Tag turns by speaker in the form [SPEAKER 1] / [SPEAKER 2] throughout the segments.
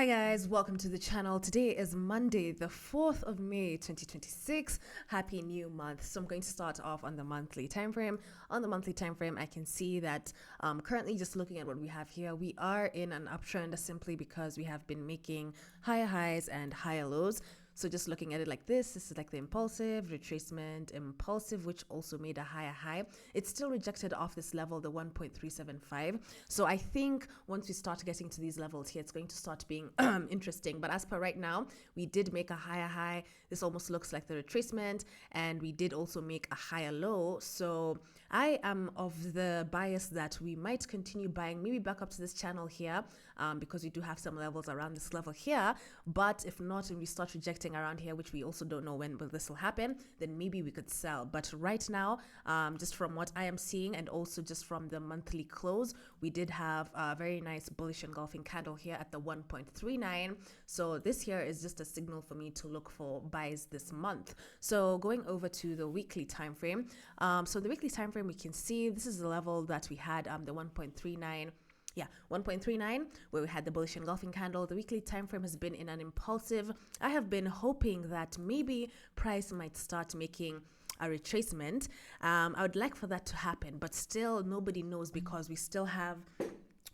[SPEAKER 1] Hi guys, welcome to the channel. Today is Monday, the 4th of May 2026. Happy new month. So I'm going to start off on the monthly time frame. On the monthly time frame, I can see that currently, just looking at what we have here, we are in an uptrend simply because we have been making higher highs and higher lows. So just looking at it like this is like the impulsive, retracement, impulsive, which also made a higher high. It's still rejected off this level, the 1.375. So I think once we start getting to these levels here, it's going to start being interesting. But as per right now, we did make a higher high. This almost looks like the retracement, and we did also make a higher low. So I am of the bias that we might continue buying, maybe back up to this channel here, because we do have some levels around this level here. But if not, and we start rejecting around here, which we also don't know when this will happen, then maybe we could sell. But right now, just from what I am seeing, and also just from the monthly close, we did have a very nice bullish engulfing candle here at the 1.39. So this here is just a signal for me to look for buys this month. So going over to the weekly time frame, so the weekly time frame, we can see this is the level that we had, the 1.39. Yeah, 1.39, where we had the bullish engulfing candle. The weekly time frame has been in an impulsive. I have been hoping that maybe price might start making a retracement. I would like for that to happen, but still nobody knows because we still have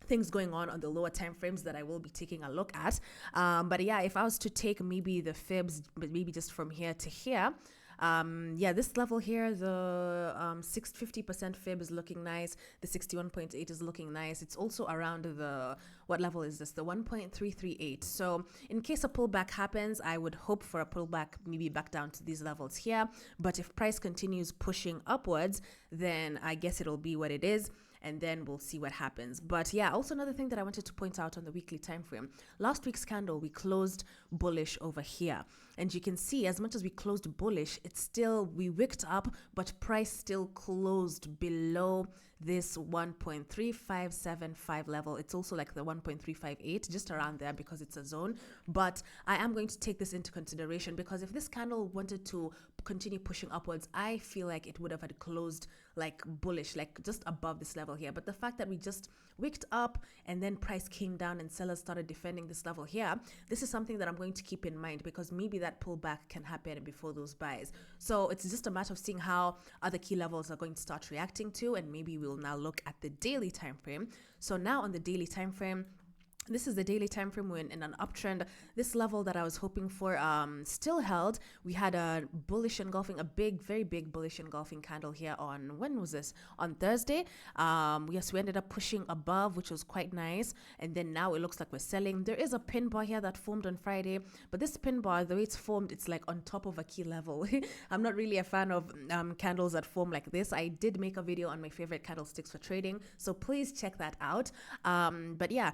[SPEAKER 1] things going on the lower time frames that I will be taking a look at. But yeah, if I was to take maybe the fibs, but maybe just from here to here, yeah, this level here, the 50% fib is looking nice. The 61.8 is looking nice. It's also around the, what level is this? The 1.338. So in case a pullback happens, I would hope for a pullback maybe back down to these levels here. But if price continues pushing upwards, then I guess it'll be what it is, and then we'll see what happens. But yeah, also another thing that I wanted to point out on the weekly time frame, last week's candle, we closed bullish over here, and you can see as much as we closed bullish, it's still, we wicked up, but price still closed below this 1.3575 level. It's also like the 1.358, just around there because it's a zone. But I am going to take this into consideration because if this candle wanted to continue pushing upwards, I feel like it would have had closed like bullish, like just above this level here. But the fact that we just wicked up and then price came down and sellers started defending this level here, this is something that I'm going to keep in mind because maybe that pullback can happen before those buys. So it's just a matter of seeing how other key levels are going to start reacting to, and maybe we'll now look at the daily time frame. So now on the daily time frame, this is the daily time frame. We're in an uptrend. This level that I was hoping for still held. We had a bullish engulfing, a big, very big bullish engulfing candle here on, when was this? On Thursday. Yes, we ended up pushing above, which was quite nice. And then now it looks like we're selling. There is a pin bar here that formed on Friday, but this pin bar, the way it's formed, it's like on top of a key level. I'm not really a fan of candles that form like this. I did make a video on my favorite candlesticks for trading, so please check that out. But yeah,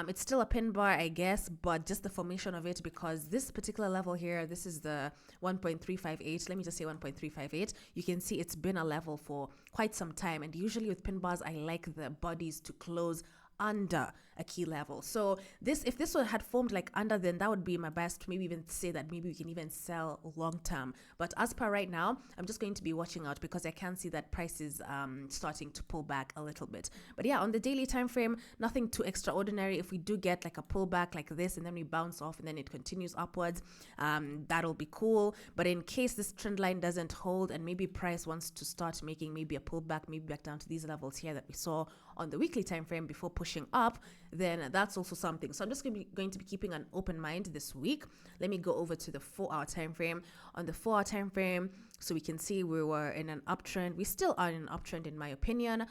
[SPEAKER 1] it's still a pin bar, I guess, but just the formation of it, because this particular level here, this is the 1.358. Let me just say 1.358. You can see it's been a level for quite some time, and usually with pin bars, I like the bodies to close under a key level. So this, if this had formed like under, then that would be my best to maybe even say that maybe we can even sell long term. But as per right now, I'm just going to be watching out because I can see that price is starting to pull back a little bit. But yeah, on the daily time frame, nothing too extraordinary. If we do get like a pullback like this and then we bounce off and then it continues upwards, that'll be cool. But in case this trend line doesn't hold and maybe price wants to start making maybe a pullback, maybe back down to these levels here that we saw on the weekly time frame before pushing up, then that's also something. So I'm just going to be keeping an open mind this week. Let me go over to the 4-hour time frame. On the 4-hour time frame, so we can see we were in an uptrend. We still are in an uptrend, in my opinion,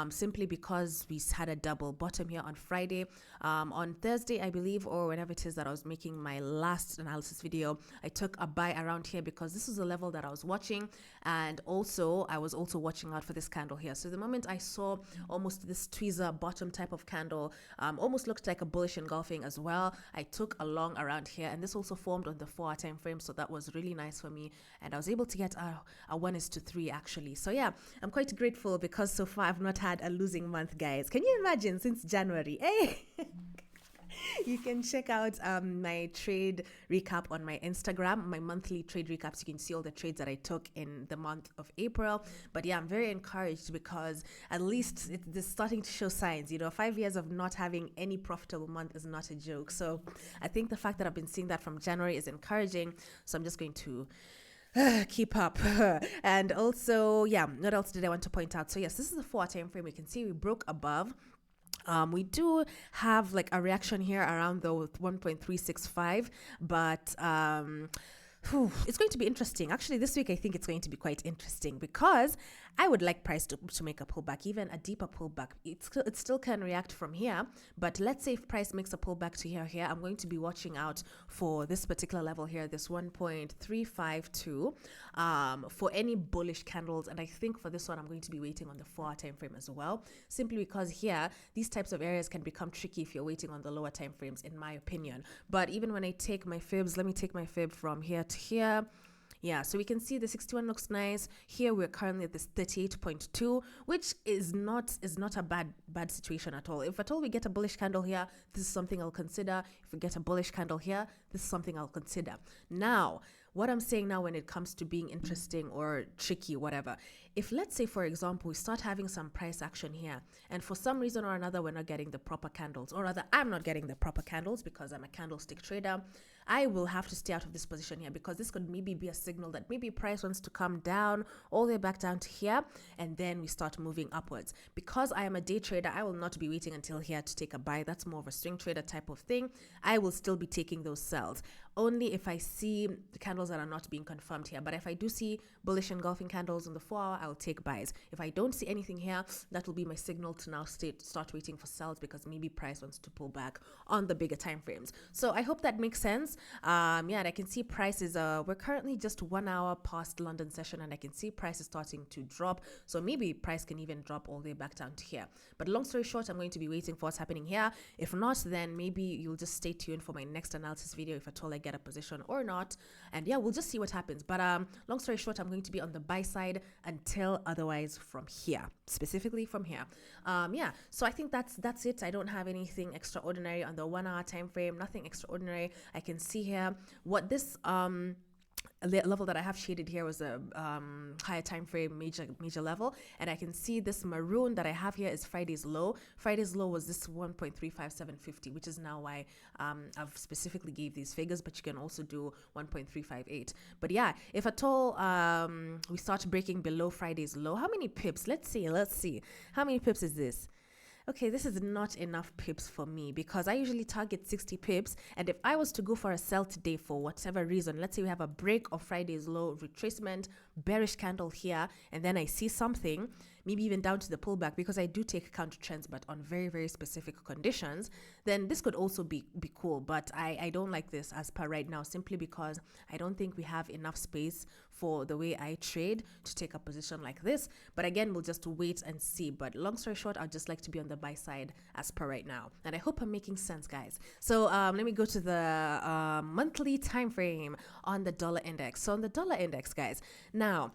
[SPEAKER 1] simply because we had a double bottom here on Friday. On Thursday, I believe, or whenever it is that I was making my last analysis video, I took a buy around here because this was the level that I was watching, and also I was also watching out for this candle here. So the moment I saw almost this tweezer bottom type of candle, almost looked like a bullish engulfing as well, I took a long around here, and this also formed on the 4-hour time frame, so that was really nice for me, and I was able to get a 1:3 actually. So yeah, I'm quite grateful because so far I've not had a losing month, guys. Can you imagine, since January? Hey. You can check out my trade recap on my Instagram, my monthly trade recaps. You can see all the trades that I took in the month of April. But yeah, I'm very encouraged because at least it's starting to show signs. 5 years of not having any profitable month is not a joke. So I think the fact that I've been seeing that from January is encouraging. So I'm just going to keep up. And also, yeah, what else did I want to point out? So yes, this is the 4-hour time frame. You can see we broke above. We do have like a reaction here around the 1.365, but it's going to be interesting. Actually, this week I think it's going to be quite interesting because I would like price to make a pullback, even a deeper pullback. It still can react from here, but let's say if price makes a pullback to here, I'm going to be watching out for this particular level here, this 1.352, for any bullish candles. And I think for this one, I'm going to be waiting on the 4-hour time frame as well, simply because here, these types of areas can become tricky if you're waiting on the lower time frames, in my opinion. But even when I take my fibs, let me take my fib from here to here. Yeah, so we can see the 61 looks nice. Here we're currently at this 38.2, which is not a bad situation at all. If at all we get a bullish candle here, this is something I'll consider. If we get a bullish candle here, this is something I'll consider. Now, what I'm saying now when it comes to being interesting or tricky, whatever, if let's say, for example, we start having some price action here, and for some reason or another, we're not getting the proper candles, or rather, I'm not getting the proper candles because I'm a candlestick trader, I will have to stay out of this position here because this could maybe be a signal that maybe price wants to come down all the way back down to here, and then we start moving upwards. Because I am a day trader, I will not be waiting until here to take a buy. That's more of a swing trader type of thing. I will still be taking those sells only if I see the candles that are not being confirmed here. But if I do see bullish engulfing candles on the 4-hour, I'll take buys. If I don't see anything here, that will be my signal to now start waiting for sells because maybe price wants to pull back on the bigger time frames. So I hope that makes sense. And I can see prices, we're currently just 1 hour past London session, and I can see price is starting to drop. So maybe price can even drop all the way back down to here. But long story short, I'm going to be waiting for what's happening here. If not, then maybe you'll just stay tuned for my next analysis video if at all I get a position or not. And yeah, we'll just see what happens. But long story short, I'm going to be on the buy side until otherwise from here, specifically from here. So I think that's it. I don't have anything extraordinary on the 1 hour time frame, nothing extraordinary. I can see here what this level that I have shaded here was a higher time frame major level, and I can see this maroon that I have here is Friday's low. Friday's low was this 1.35750, which is now why I've specifically gave these figures, but you can also do 1.358. But yeah, if at all we start breaking below Friday's low, how many pips? Let's see how many pips is this? Okay, this is not enough pips for me because I usually target 60 pips. And if I was to go for a sell today for whatever reason, let's say we have a break of Friday's low, retracement, bearish candle here, and then I see something, maybe even down to the pullback, because I do take counter trends, but on very, very specific conditions, then this could also be cool. But I don't like this as per right now, simply because I don't think we have enough space for the way I trade to take a position like this. But again, we'll just wait and see. But long story short, I'd just like to be on the buy side as per right now. And I hope I'm making sense, guys. So let me go to the monthly time frame on the dollar index. So on the dollar index, guys, now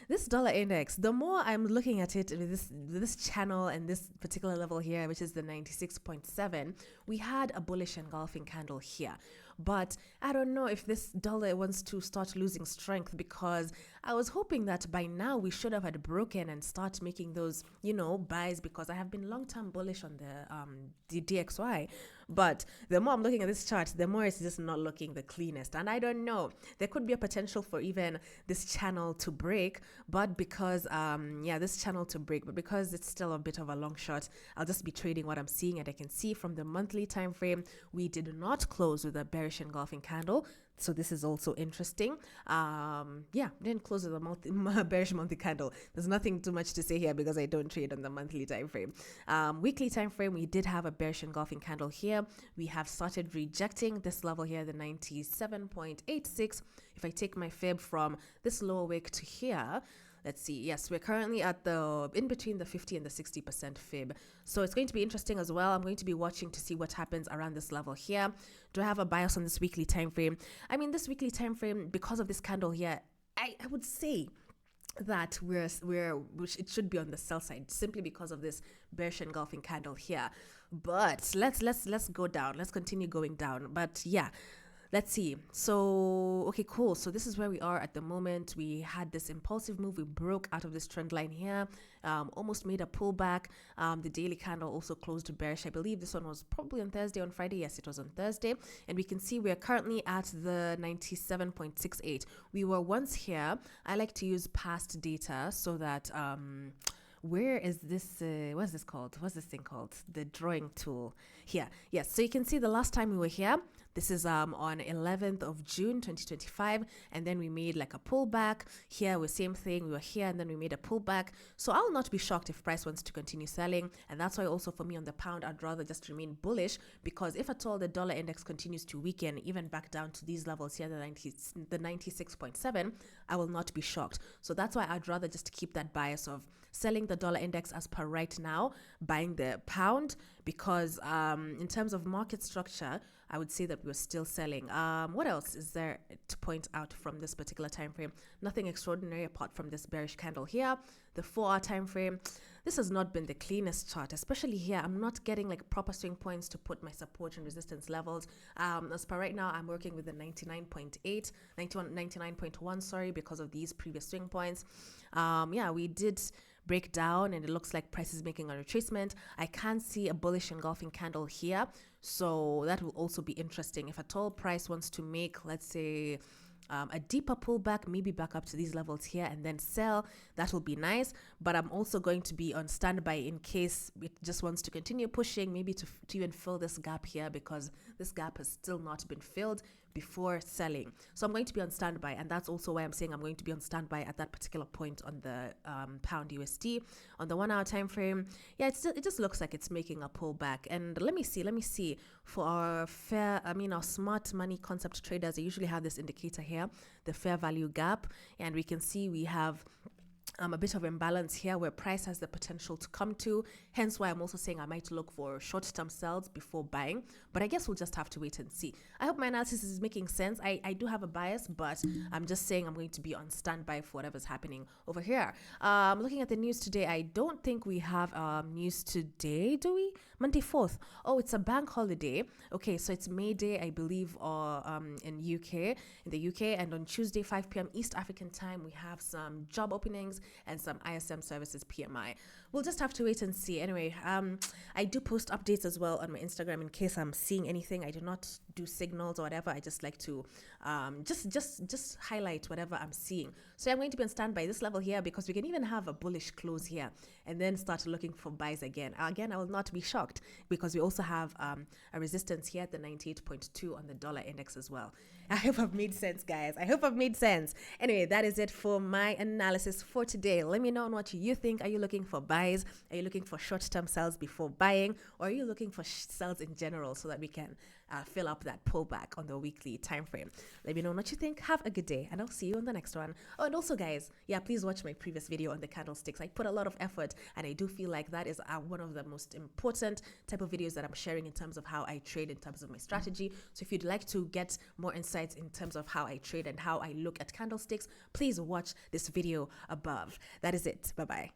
[SPEAKER 1] this dollar index, the more I'm looking at it with this channel and this particular level here, which is the 96.7, we had a bullish engulfing candle here. But I don't know if this dollar wants to start losing strength, because I was hoping that by now we should have had broken and start making those, buys, because I have been long-term bullish on the DXY. But the more I'm looking at this chart, the more it's just not looking the cleanest. And I don't know, there could be a potential for even this channel to break, but because, this channel to break, but because it's still a bit of a long shot, I'll just be trading what I'm seeing. And I can see from the monthly time frame, we did not close with a bearish engulfing candle. So this is also interesting. Didn't close with a bearish monthly candle. There's nothing too much to say here because I don't trade on the monthly time frame. Weekly time frame, we did have a bearish engulfing candle here. We have started rejecting this level here, the 97.86. If I take my fib from this lower wick to here, let's see. Yes, we're currently at in between the 50 and the 60% fib. So it's going to be interesting as well. I'm going to be watching to see what happens around this level here. Do I have a bias on this weekly time frame? I mean, this weekly time frame, because of this candle here, I would say that it should be on the sell side, simply because of this bearish engulfing candle here. But let's go down. Let's continue going down. But yeah, let's see. So, okay, cool. So this is where we are at the moment. We had this impulsive move. We broke out of this trend line here, almost made a pullback. The daily candle also closed bearish. I believe this one was probably on Thursday, on Friday. Yes, it was on Thursday. And we can see we are currently at the 97.68. We were once here. I like to use past data so that... where is this what's this called, what's this thing called, the drawing tool here. Yes, so you can see the last time we were here, this is on 11th of June 2025, and then we made like a pullback here with same thing. We were here and then we made a pullback. So I'll not be shocked if price wants to continue selling, and that's why also for me on the pound I'd rather just remain bullish, because if at all the dollar index continues to weaken even back down to these levels here, the 96.7, I will not be shocked. So that's why I'd rather just keep that bias of selling the dollar index as per right now, buying the pound, because in terms of market structure, I would say that we're still selling. What else is there to point out from this particular time frame? Nothing extraordinary apart from this bearish candle here. The 4-hour time frame, this has not been the cleanest chart, especially here. I'm not getting like proper swing points to put my support and resistance levels. As per right now, I'm working with the 99.1, sorry, because of these previous swing points. Yeah, we did break down and it looks like price is making a retracement. I can see a bullish engulfing candle here, so that will also be interesting. If at all price wants to make, let's say, a deeper pullback, maybe back up to these levels here and then sell, that will be nice. But I'm also going to be on standby in case it just wants to continue pushing, maybe to even fill this gap here, because this gap has still not been filled before selling. So I'm going to be on standby, and that's also why I'm saying I'm going to be on standby at that particular point on the pound USD. On the 1-hour time frame, yeah, it just looks like it's making a pullback. And let me see for our our smart money concept traders, they usually have this indicator here, the fair value gap, and we can see we have a bit of imbalance here where price has the potential to come to, hence why I'm also saying I might look for short-term sells before buying, but I guess we'll just have to wait and see. I hope my analysis is making sense. I do have a bias, but I'm just saying I'm going to be on standby for whatever's happening over here. Looking at the news today, I don't think we have news today, do we? Monday 4th. Oh, it's a bank holiday. Okay, so it's May Day, I believe, or in the UK, and on Tuesday 5 p.m. East African time, we have some job openings and some ISM services PMI. We'll just have to wait and see. Anyway, I do post updates as well on my Instagram in case I'm seeing anything. I do not do signals or whatever. I just like to just highlight whatever I'm seeing. So I'm going to be on standby this level here, because we can even have a bullish close here and then start looking for buys again. Again, I will not be shocked, because we also have a resistance here at the 98.2 on the dollar index as well. I hope I've made sense, guys. I hope I've made sense. Anyway, that is it for my analysis for today. Let me know on what you think. Are you looking for buys? Are you looking for short-term sells before buying? Or are you looking for sells in general so that we can fill up that pullback on the weekly time frame? Let me know what you think. Have a good day, and I'll see you on the next one. Oh, and also, guys, yeah, please watch my previous video on the candlesticks. I put a lot of effort, and I do feel like that is one of the most important type of videos that I'm sharing in terms of how I trade, in terms of my strategy. So if you'd like to get more insights in terms of how I trade and how I look at candlesticks, please watch this video above. That is it. Bye-bye.